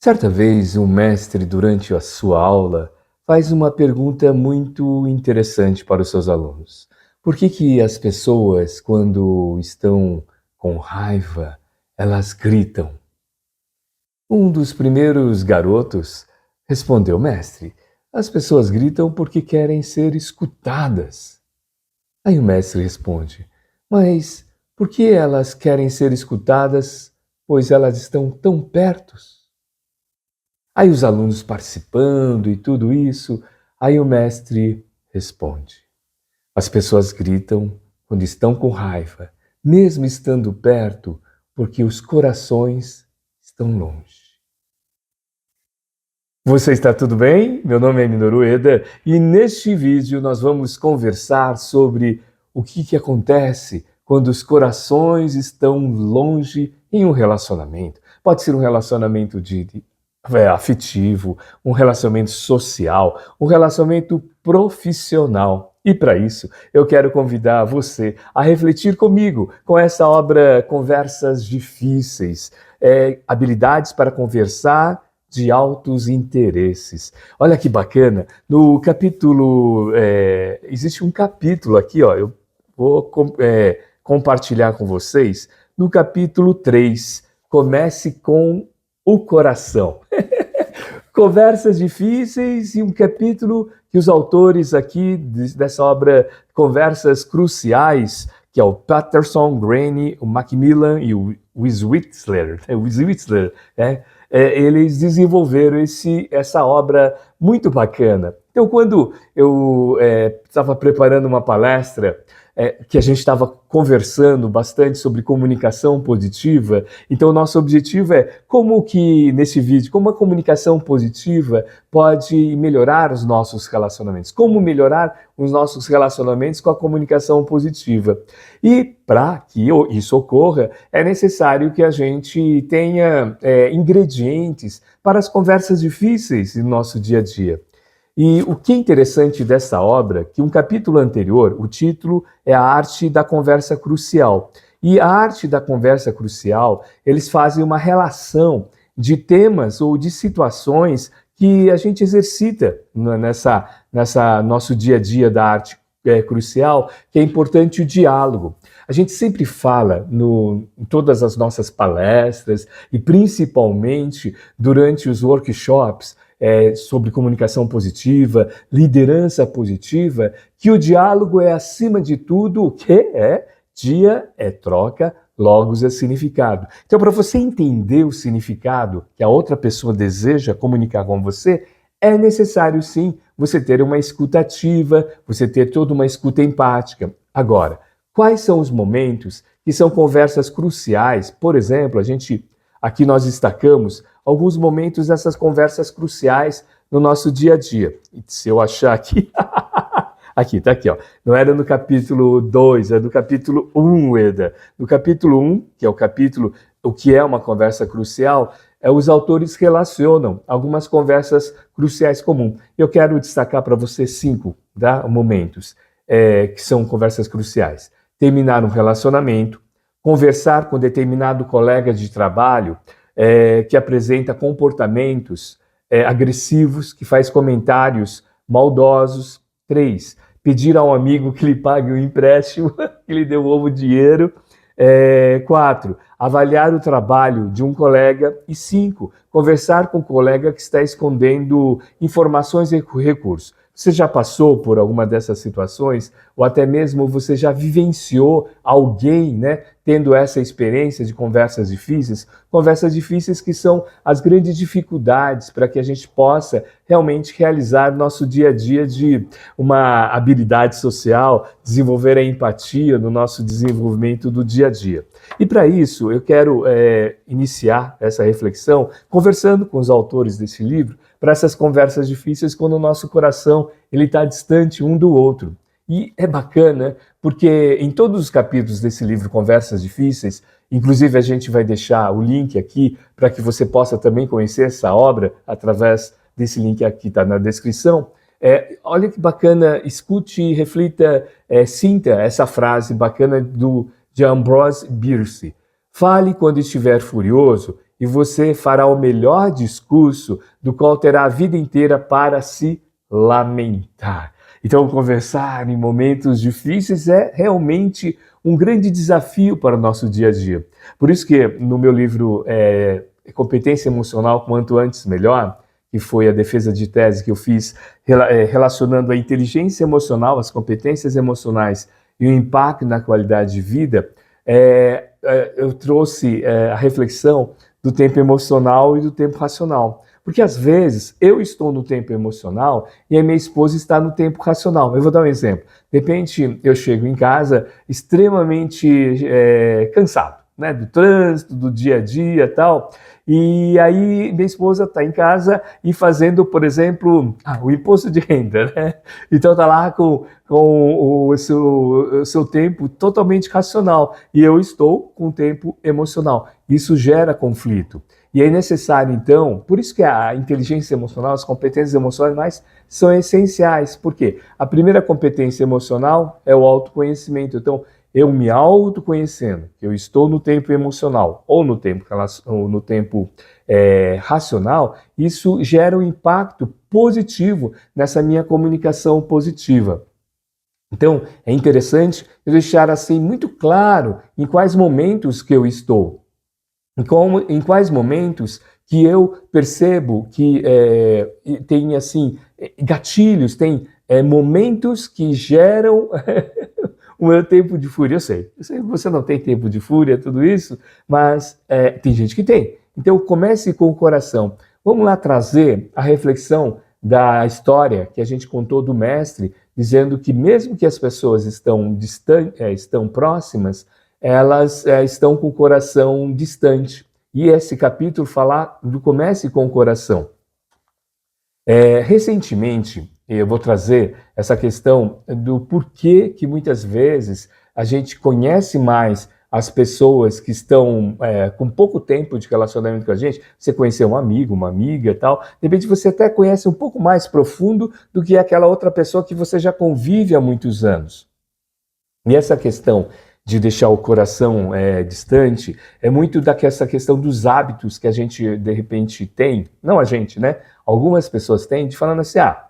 Certa vez, um mestre, durante a sua aula, faz uma pergunta muito interessante para os seus alunos. Por que as pessoas, quando estão com raiva, elas gritam? Um dos primeiros garotos respondeu: Mestre, as pessoas gritam porque querem ser escutadas. Aí o mestre responde: Mas por que elas querem ser escutadas, pois elas estão tão perto? Aí os alunos participando e tudo isso, aí o mestre responde: as pessoas gritam quando estão com raiva, mesmo estando perto, porque os corações estão longe. Você está tudo bem? Meu nome é Minoru Ueda e neste vídeo nós vamos conversar sobre o que acontece quando os corações estão longe em um relacionamento. Pode ser um relacionamento afetivo, um relacionamento social, um relacionamento profissional. E para isso, eu quero convidar você a refletir comigo com essa obra Conversas Difíceis, habilidades para conversar de altos interesses. Olha que bacana, no capítulo, existe um capítulo aqui, ó, eu vou compartilhar com vocês, no capítulo 3, comece com o coração. Conversas difíceis e um capítulo que os autores aqui dessa obra, Conversas Cruciais, que é o Patterson, Graney, o Macmillan e o Wiswitzer, eles desenvolveram essa obra muito bacana. Então, quando eu estava preparando uma palestra, que a gente estava conversando bastante sobre comunicação positiva, então o nosso objetivo é como que, nesse vídeo, como a comunicação positiva pode melhorar os nossos relacionamentos, como melhorar os nossos relacionamentos com a comunicação positiva. E para que isso ocorra, é necessário que a gente tenha ingredientes para as conversas difíceis no nosso dia a dia. E o que é interessante dessa obra, que um capítulo anterior, o título é A Arte da Conversa Crucial. E a arte da conversa crucial, eles fazem uma relação de temas ou de situações que a gente exercita nessa nosso dia a dia da arte crucial, que é importante o diálogo. A gente sempre fala em todas as nossas palestras e principalmente durante os workshops, sobre comunicação positiva, liderança positiva, que o diálogo é, acima de tudo, o que é? Dia é troca, logos é significado. Então, para você entender o significado que a outra pessoa deseja comunicar com você, é necessário, sim, você ter uma escuta ativa, você ter toda uma escuta empática. Agora, quais são os momentos que são conversas cruciais? Por exemplo, aqui nós destacamos alguns momentos dessas conversas cruciais no nosso dia a dia. E se eu achar aqui... Tá aqui, ó. Não era no capítulo 2, é no capítulo 1, Ueda. No capítulo 1, que é o capítulo O que é uma conversa crucial, os autores relacionam algumas conversas cruciais comuns. Eu quero destacar para você 5 momentos que são conversas cruciais. Terminar um relacionamento, conversar com determinado colega de trabalho que apresenta comportamentos agressivos, que faz comentários maldosos. 3, pedir a um amigo que lhe pague um empréstimo, que lhe devolva o dinheiro. 4, avaliar o trabalho de um colega. E 5, conversar com um colega que está escondendo informações e recursos. Você já passou por alguma dessas situações? Ou até mesmo você já vivenciou alguém, tendo essa experiência de conversas difíceis? Conversas difíceis que são as grandes dificuldades para que a gente possa realmente realizar nosso dia a dia de uma habilidade social, desenvolver a empatia no nosso desenvolvimento do dia a dia. E para isso, eu quero iniciar essa reflexão conversando com os autores desse livro, para essas conversas difíceis quando o nosso coração está distante um do outro. E é bacana, porque em todos os capítulos desse livro, Conversas Difíceis, inclusive a gente vai deixar o link aqui para que você possa também conhecer essa obra através desse link aqui, está na descrição. Olha que bacana, escute, reflita, sinta essa frase bacana de Ambrose Bierce. Fale quando estiver furioso e você fará o melhor discurso do qual terá a vida inteira para se lamentar. Então, conversar em momentos difíceis é realmente um grande desafio para o nosso dia a dia. Por isso que no meu livro Competência Emocional Quanto Antes Melhor, que foi a defesa de tese que eu fiz relacionando a inteligência emocional, as competências emocionais e o impacto na qualidade de vida, eu trouxe a reflexão do tempo emocional e do tempo racional. Porque às vezes eu estou no tempo emocional e a minha esposa está no tempo racional. Eu vou dar um exemplo. De repente eu chego em casa extremamente cansado, né, do trânsito, do dia a dia e tal. E aí minha esposa está em casa e fazendo, por exemplo, o imposto de renda, né? Então está lá com o seu tempo totalmente racional e eu estou com o tempo emocional. Isso gera conflito. E é necessário, então, por isso que a inteligência emocional, as competências emocionais são essenciais. Por quê? A primeira competência emocional é o autoconhecimento. Então, eu me autoconhecendo, que eu estou no tempo emocional ou no tempo racional, isso gera um impacto positivo nessa minha comunicação positiva. Então, é interessante eu deixar assim muito claro em quais momentos que eu estou. Em quais momentos que eu percebo que tem assim gatilhos, tem momentos que geram o meu tempo de fúria. Eu sei que você não tem tempo de fúria, tudo isso, mas tem gente que tem. Então comece com o coração. Vamos lá trazer a reflexão da história que a gente contou do mestre, dizendo que mesmo que as pessoas estão próximas, elas estão com o coração distante. E esse capítulo fala do comece com o coração. Recentemente, eu vou trazer essa questão do porquê que muitas vezes a gente conhece mais as pessoas que estão com pouco tempo de relacionamento com a gente. Você conheceu um amigo, uma amiga e tal, de repente você até conhece um pouco mais profundo do que aquela outra pessoa que você já convive há muitos anos. E essa questão de deixar o coração distante é muito dessa questão dos hábitos que a gente, de repente, tem, não a gente, né? Algumas pessoas têm, de falando assim, a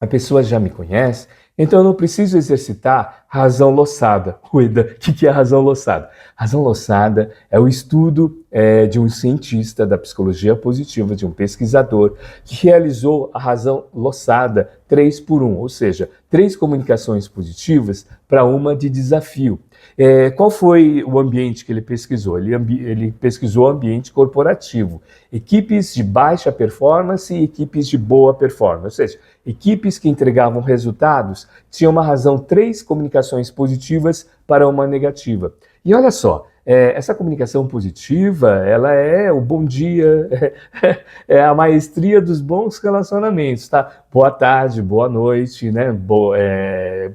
pessoa já me conhece, então eu não preciso exercitar razão loçada. Cuida, o que é razão loçada? Razão loçada é o estudo de um cientista da psicologia positiva, de um pesquisador, que realizou a razão loçada 3x1, ou seja, 3 comunicações positivas para uma de desafio. Qual foi o ambiente que ele pesquisou? Ele pesquisou o ambiente corporativo, equipes de baixa performance e equipes de boa performance, ou seja, equipes que entregavam resultados tinham uma razão 3 comunicações positivas para uma negativa. E olha só, essa comunicação positiva, ela é o bom dia, é a maestria dos bons relacionamentos, tá? Boa tarde, boa noite, né?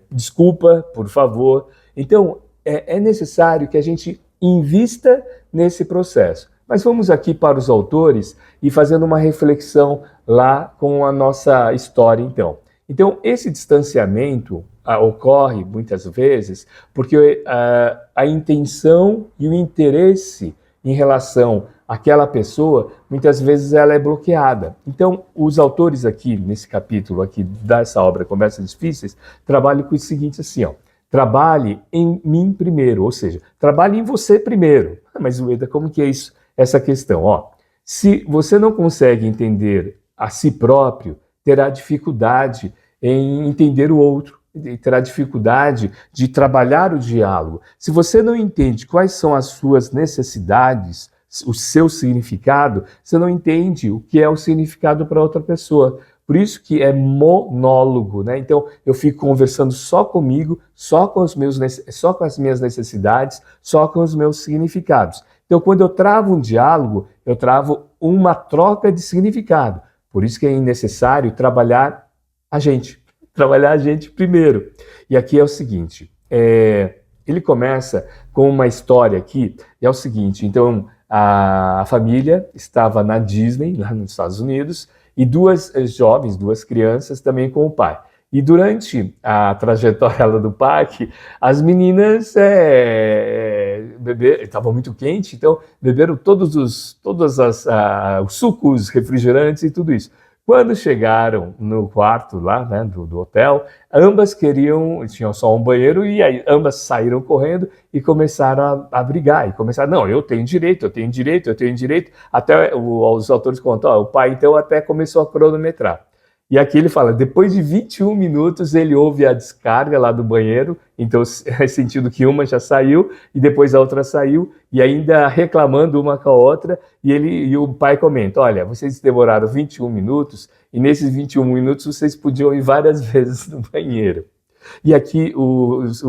Desculpa, por favor. Então, é necessário que a gente invista nesse processo. Mas vamos aqui para os autores e fazendo uma reflexão lá com a nossa história, então. Então, esse distanciamento ocorre muitas vezes porque a intenção e o interesse em relação àquela pessoa, muitas vezes ela é bloqueada. Então, os autores aqui, nesse capítulo aqui dessa obra Conversas Difíceis, trabalham com o seguinte assim, trabalhe em mim primeiro, ou seja, trabalhe em você primeiro. Mas, Ueda, como que é isso? Essa questão, se você não consegue entender a si próprio, terá dificuldade em entender o outro, terá dificuldade de trabalhar o diálogo. Se você não entende quais são as suas necessidades, o seu significado, você não entende o que é o significado para outra pessoa. Por isso que é monólogo, né? Então eu fico conversando só comigo, só com as minhas necessidades, só com os meus significados. Então quando eu travo um diálogo, eu travo uma troca de significado. Por isso que é necessário trabalhar a gente primeiro. E aqui é o seguinte, ele começa com uma história aqui, e é o seguinte, então a família estava na Disney, lá nos Estados Unidos, e duas crianças também com o pai. E durante a trajetória lá do parque, as meninas estavam muito quente, então beberam os sucos, refrigerantes e tudo isso. Quando chegaram no quarto lá, né, do hotel, ambas tinham só um banheiro, e aí ambas saíram correndo e começaram a brigar. E começaram, não, eu tenho direito, eu tenho direito, eu tenho direito. Até os autores contam, o pai então até começou a cronometrar. E aqui ele fala, depois de 21 minutos ele ouve a descarga lá do banheiro, então é sentido que uma já saiu e depois a outra saiu, e ainda reclamando uma com a outra, e o pai comenta, olha, vocês demoraram 21 minutos, e nesses 21 minutos vocês podiam ir várias vezes no banheiro. E aqui os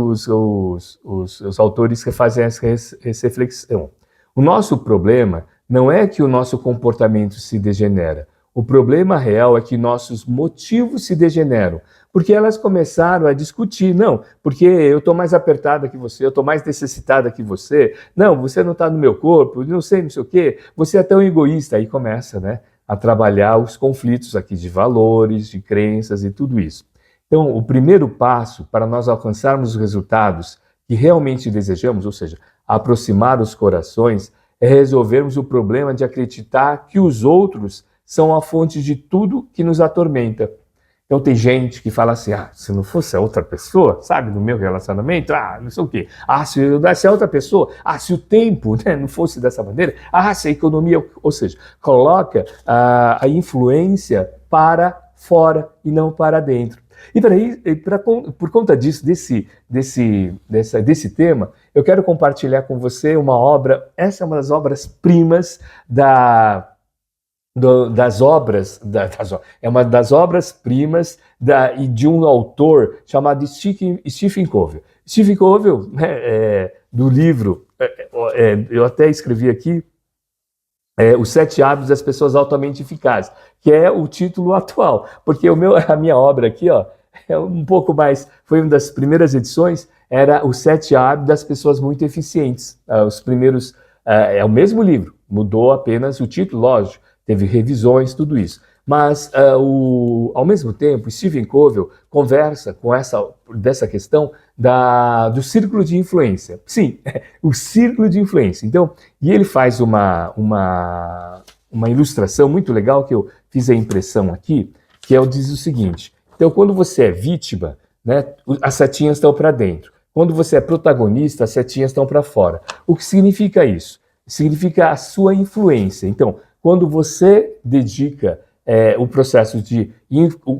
autores fazem essa reflexão. O nosso problema não é que o nosso comportamento se degenera. O problema real é que nossos motivos se degeneram, porque elas começaram a discutir, não, porque eu estou mais apertada que você, eu estou mais necessitada que você, não, você não está no meu corpo, não sei o quê, você é tão egoísta. Aí começa, né, a trabalhar os conflitos aqui de valores, de crenças e tudo isso. Então, o primeiro passo para nós alcançarmos os resultados que realmente desejamos, ou seja, aproximar os corações, é resolvermos o problema de acreditar que os outros são a fonte de tudo que nos atormenta. Então tem gente que fala assim, se não fosse a outra pessoa, sabe, no meu relacionamento, não sei o quê, se a outra pessoa, se o tempo, né, não fosse dessa maneira, se a economia, ou seja, coloca a influência para fora e não para dentro. E por conta disso, desse tema, eu quero compartilhar com você uma obra, essa é uma das obras-primas é uma das obras-primas de um autor chamado Stephen Covey. Stephen Covey, né, do livro, eu até escrevi aqui, Os 7 Hábitos das Pessoas Altamente Eficazes, que é o título atual, porque a minha obra aqui, é um pouco mais, foi uma das primeiras edições, era Os 7 Hábitos das Pessoas Muito Eficientes. Os primeiros, é o mesmo livro, mudou apenas o título, lógico, teve revisões, tudo isso. Mas, ao mesmo tempo, Stephen Covey conversa dessa questão do círculo de influência. Sim, o círculo de influência. Então, e ele faz uma ilustração muito legal, que eu fiz a impressão aqui, que diz o seguinte, então quando você é vítima, né, as setinhas estão para dentro. Quando você é protagonista, as setinhas estão para fora. O que significa isso? Significa a sua influência. Então, quando você dedica o processo de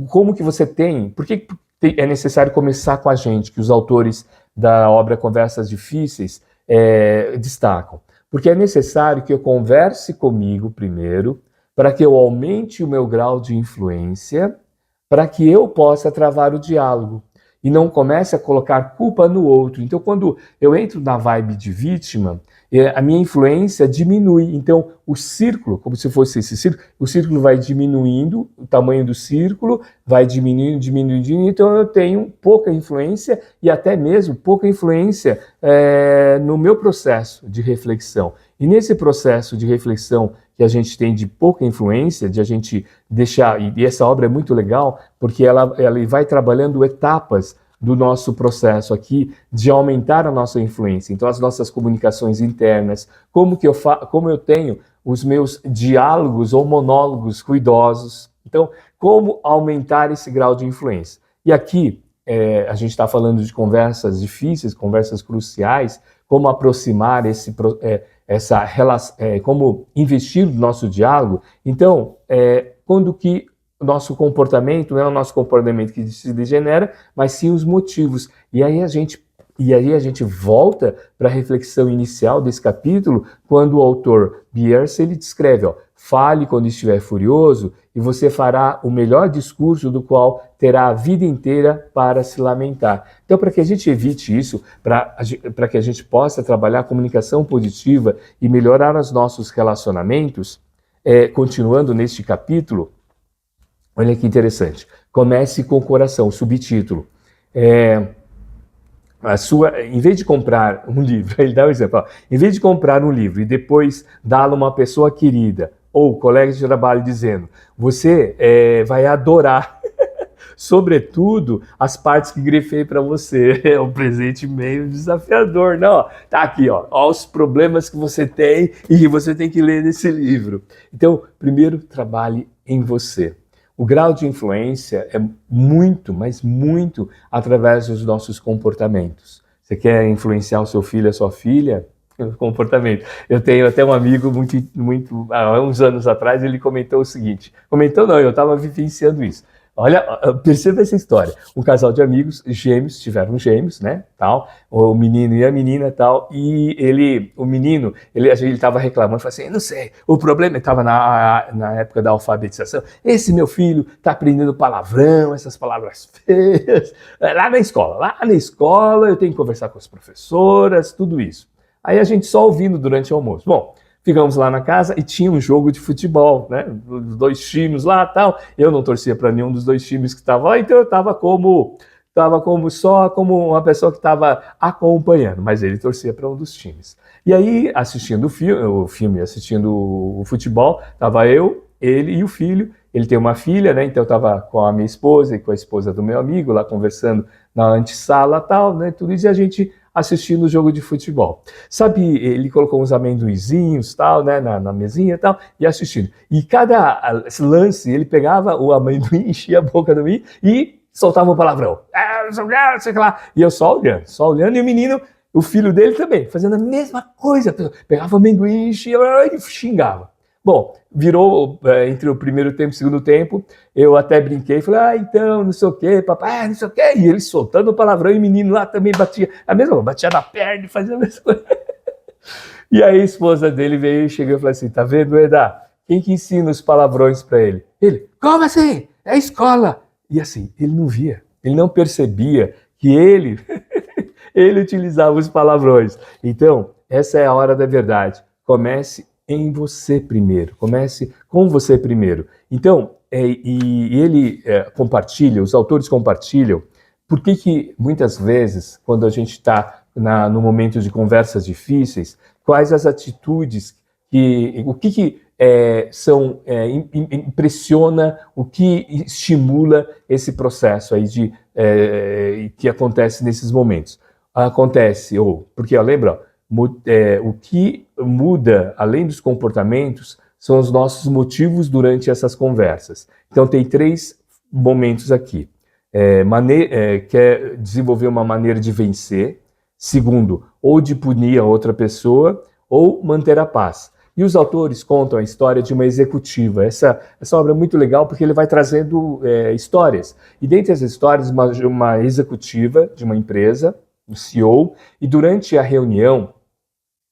como que você tem, por que é necessário começar com a gente, que os autores da obra Conversas Difíceis destacam? Porque é necessário que eu converse comigo primeiro, para que eu aumente o meu grau de influência, para que eu possa travar o diálogo e não comece a colocar culpa no outro. Então, quando eu entro na vibe de vítima, a minha influência diminui. Então, o círculo, como se fosse esse círculo, o círculo vai diminuindo, o tamanho do círculo vai diminuindo, então eu tenho pouca influência e até mesmo pouca influência no meu processo de reflexão. E nesse processo de reflexão que a gente tem de pouca influência, de a gente deixar, e essa obra é muito legal, porque ela vai trabalhando etapas do nosso processo aqui de aumentar a nossa influência. Então, as nossas comunicações internas, como eu tenho os meus diálogos ou monólogos ruidosos. Então, como aumentar esse grau de influência? E aqui, a gente está falando de conversas difíceis, conversas cruciais, como aproximar essa relação, como investir no nosso diálogo. Então, quando que o nosso comportamento não é o nosso comportamento que se degenera, mas sim os motivos. E aí a gente volta para a reflexão inicial desse capítulo, quando o autor Bierce, ele descreve, fale quando estiver furioso e você fará o melhor discurso do qual terá a vida inteira para se lamentar. Então, para que a gente evite isso, para que a gente possa trabalhar a comunicação positiva e melhorar os nossos relacionamentos, continuando neste capítulo, olha que interessante. Comece com o coração, o subtítulo. Em vez de comprar um livro, ele dá um exemplo, em vez de comprar um livro e depois dá-lo a uma pessoa querida, ou colega de trabalho dizendo, você vai adorar sobretudo as partes que grifei para você. É um presente meio desafiador, não? Tá aqui, ó, os problemas que você tem e que você tem que ler nesse livro. Então, primeiro, trabalhe em você. O grau de influência é muito, mas muito através dos nossos comportamentos. Você quer influenciar o seu filho, a sua filha? Comportamento. Eu tenho até um amigo há uns anos atrás, ele comentou o seguinte, comentou não, eu estava vivenciando isso. Olha, perceba essa história. Um casal de amigos gêmeos, tiveram gêmeos, né, tal, o menino e a menina, tal, e o menino, ele estava reclamando, falou assim, não sei, o problema, estava na época da alfabetização, esse meu filho está aprendendo palavrão, essas palavras feias, lá na escola eu tenho que conversar com as professoras, tudo isso. Aí a gente só ouvindo durante o almoço. Bom, ficamos lá na casa e tinha um jogo de futebol, né? Os dois times lá e tal. Eu não torcia para nenhum dos dois times que estavam lá, então eu estava como uma pessoa que estava acompanhando, mas ele torcia para um dos times. E aí, assistindo assistindo o futebol, estava eu, ele e o filho. Ele tem uma filha, né? Então eu estava com a minha esposa e com a esposa do meu amigo lá conversando na antessala e tal, né? Tudo isso, e a gente assistindo o jogo de futebol. Sabe, ele colocou uns amendoinzinhos, tal, né, na mesinha e tal, e assistindo. E cada lance, ele pegava o amendoim, enchia a boca do mim e soltava um palavrão. Não sei lá. E eu só olhando, e o menino, o filho dele também, fazendo a mesma coisa. Pegava o amendoim, enchia e xingava. Bom, virou entre o primeiro tempo e o segundo tempo, eu até brinquei, falei, então, não sei o quê, papai, não sei o quê, e ele soltando o palavrão, e o menino lá também batia na perna e fazia a mesma coisa. E aí a esposa dele veio e chegou e falou assim, tá vendo, Eda, quem que ensina os palavrões para ele? Ele, como assim? É a escola. E assim, ele não via, ele não percebia que ele utilizava os palavrões. Então, essa é a hora da verdade. Comece em você primeiro, comece com você primeiro. Então, ele compartilha, os autores compartilham, por que muitas vezes, quando a gente está no momento de conversas difíceis, quais as atitudes, o que impressiona, o que estimula esse processo aí que acontece nesses momentos. Acontece, porque lembra, o que muda, além dos comportamentos, são os nossos motivos durante essas conversas. Então, tem 3 momentos aqui. Quer desenvolver uma maneira de vencer. Segundo, ou de punir a outra pessoa, ou manter a paz. E os autores contam a história de uma executiva. Essa obra é muito legal porque ele vai trazendo histórias. E dentre as histórias, uma executiva de uma empresa, um CEO, e durante a reunião,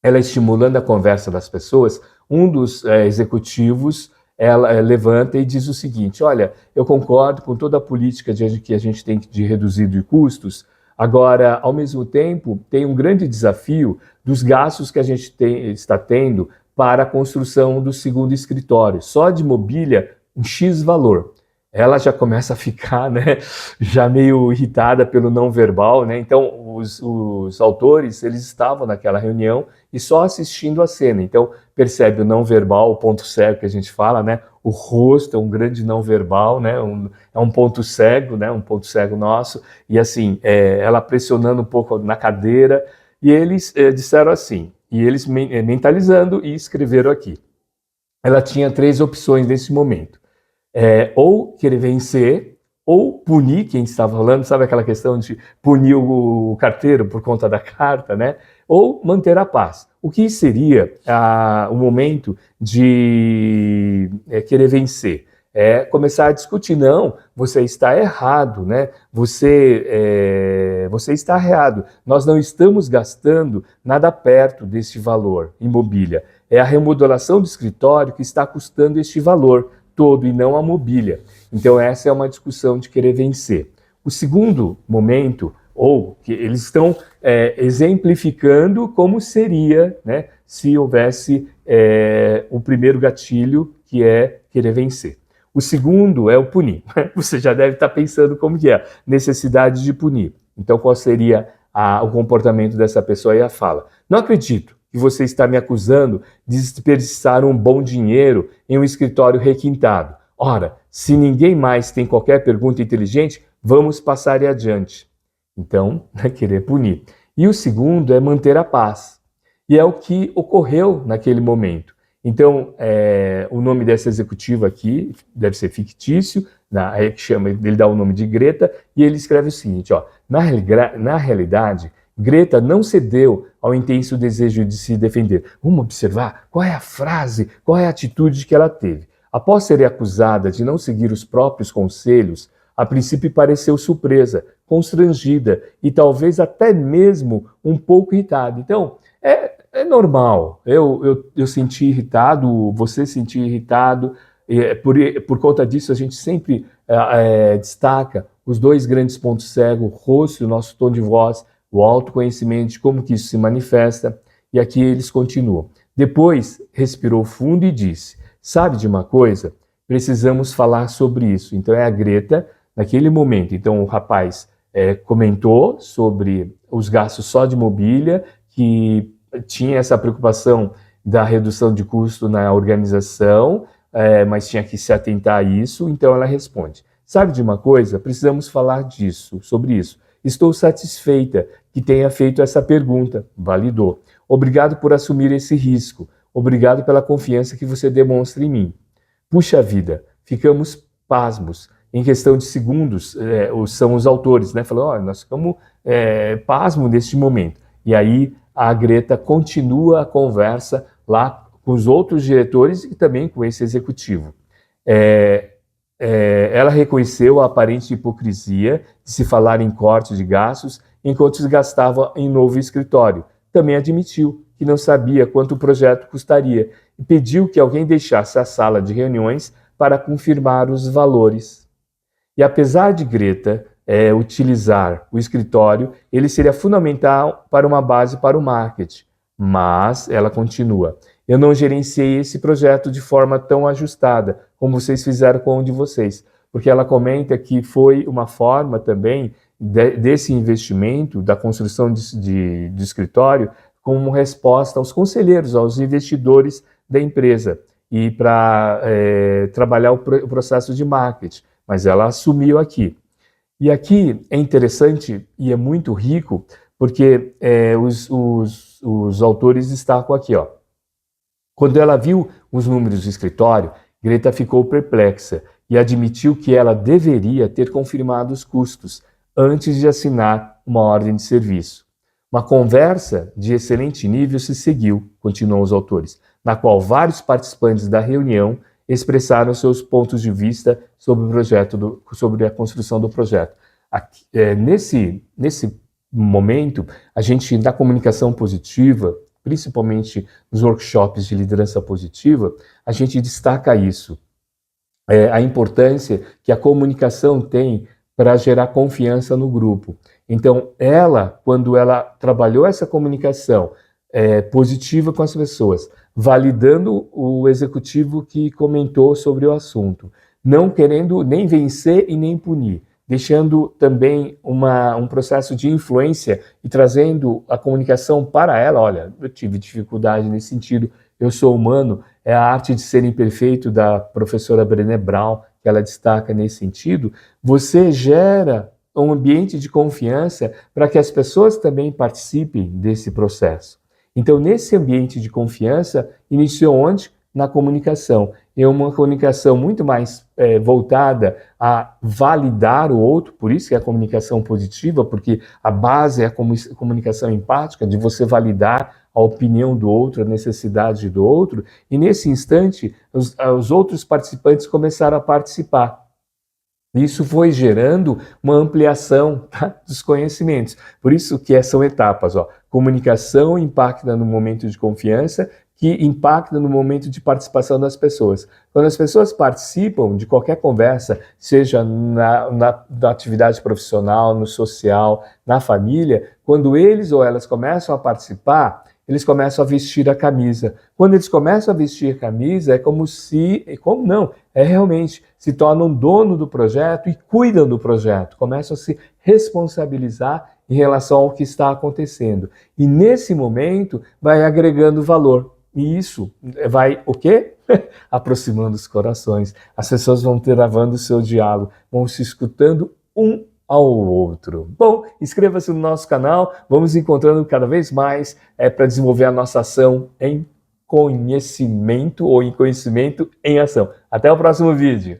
ela estimulando a conversa das pessoas, um dos executivos, ela levanta e diz o seguinte, olha, eu concordo com toda a política que a gente tem de reduzir de custos, agora, ao mesmo tempo, tem um grande desafio dos gastos que a gente está tendo para a construção do segundo escritório. Só de mobília, um X valor. Ela já começa a ficar, né, já meio irritada pelo não verbal, né? Então, os autores, eles estavam naquela reunião e só assistindo a cena. Então, percebe o não verbal, o ponto cego que a gente fala, né? O rosto é um grande não verbal, né? É um ponto cego, né? Um ponto cego nosso. E assim, ela pressionando um pouco na cadeira. E eles disseram assim, e eles mentalizando e escreveram aqui. Ela tinha 3 opções nesse momento. Ou querer vencer, ou punir quem estava falando, sabe aquela questão de punir o carteiro por conta da carta, né? Ou manter a paz. O que seria o momento de querer vencer? Começar a discutir, não, você está errado, né? Você está errado. Nós não estamos gastando nada perto desse valor em mobília. É a remodelação do escritório que está custando este valor todo e não a mobília. Então essa é uma discussão de querer vencer. O segundo momento, ou que eles estão exemplificando como seria, né, se houvesse o primeiro gatilho, que é querer vencer. O segundo é o punir. Você já deve estar pensando como que é, necessidade de punir. Então qual seria o comportamento dessa pessoa e a fala? Não acredito que você está me acusando de desperdiçar um bom dinheiro em um escritório requintado. Ora, se ninguém mais tem qualquer pergunta inteligente, vamos passar adiante. Então, é querer punir. E o segundo é manter a paz. E é o que ocorreu naquele momento. Então, o nome dessa executiva aqui deve ser fictício, ele dá o nome de Greta, e ele escreve o seguinte, ó, na realidade, Greta não cedeu ao intenso desejo de se defender. Vamos observar qual é a frase, qual é a atitude que ela teve. Após ser acusada de não seguir os próprios conselhos, a princípio pareceu surpresa, constrangida e talvez até mesmo um pouco irritada. Então, é normal. Eu senti irritado, você sentir irritado. Por conta disso, a gente sempre destaca os dois grandes pontos cegos, o rosto e o nosso tom de voz, o autoconhecimento, de como que isso se manifesta. E aqui eles continuam. Depois, respirou fundo e disse, sabe de uma coisa? Precisamos falar sobre isso. Então, é a Greta, naquele momento. Então, o rapaz comentou sobre os gastos só de mobília, que tinha essa preocupação da redução de custo na organização, mas tinha que se atentar a isso, então ela responde, sabe de uma coisa? Precisamos falar disso, sobre isso. Estou satisfeita que tenha feito essa pergunta, validou. Obrigado por assumir esse risco, obrigado pela confiança que você demonstra em mim. Puxa vida, ficamos pasmos. Em questão de segundos, são os autores, né? Falando, nós ficamos pasmos neste momento. E aí a Greta continua a conversa lá com os outros diretores e também com esse executivo. Ela reconheceu a aparente hipocrisia de se falar em corte de gastos enquanto se gastava em novo escritório. Também admitiu que não sabia quanto o projeto custaria e pediu que alguém deixasse a sala de reuniões para confirmar os valores. E apesar de Greta utilizar o escritório, ele seria fundamental para uma base para o marketing. Mas ela continua, eu não gerenciei esse projeto de forma tão ajustada como vocês fizeram com o de vocês. Porque ela comenta que foi uma forma também desse investimento, da construção de escritório, como resposta aos conselheiros, aos investidores da empresa e para trabalhar o processo de marketing. Mas ela assumiu aqui. E aqui é interessante e é muito rico, porque os autores destacam aqui, ó. Quando ela viu os números do escritório, Greta ficou perplexa e admitiu que ela deveria ter confirmado os custos antes de assinar uma ordem de serviço. Uma conversa de excelente nível se seguiu, continuam os autores, na qual vários participantes da reunião expressaram seus pontos de vista sobre o projeto, sobre a construção do projeto. Aqui, nesse momento, a gente, na comunicação positiva, principalmente nos workshops de liderança positiva, a gente destaca isso. A importância que a comunicação tem para gerar confiança no grupo. Então, quando ela trabalhou essa comunicação positiva com as pessoas, validando o executivo que comentou sobre o assunto, não querendo nem vencer e nem punir, deixando também um processo de influência e trazendo a comunicação para ela. Olha, eu tive dificuldade nesse sentido, eu sou humano, é a arte de ser imperfeito da professora Brené Brown, que ela destaca nesse sentido. Você gera um ambiente de confiança para que as pessoas também participem desse processo. Então, nesse ambiente de confiança, iniciou onde? Na comunicação. É uma comunicação muito mais voltada a validar o outro, por isso que é a comunicação positiva, porque a base é a comunicação empática, de você validar a opinião do outro, a necessidade do outro, e nesse instante os outros participantes começaram a participar. Isso foi gerando uma ampliação, tá, dos conhecimentos. Por isso que são etapas, ó. Comunicação impacta no momento de confiança, que impacta no momento de participação das pessoas. Quando as pessoas participam de qualquer conversa, seja na atividade profissional, no social, na família, quando eles ou elas começam a participar, eles começam a vestir a camisa. Quando eles começam a vestir a camisa, realmente se tornam dono do projeto e cuidam do projeto, começam a se responsabilizar em relação ao que está acontecendo. E nesse momento vai agregando valor. E isso vai o quê? Aproximando os corações. As pessoas vão travando o seu diálogo, vão se escutando um ao outro. Bom, inscreva-se no nosso canal, vamos encontrando cada vez mais para desenvolver a nossa ação em conhecimento ou em conhecimento em ação. Até o próximo vídeo.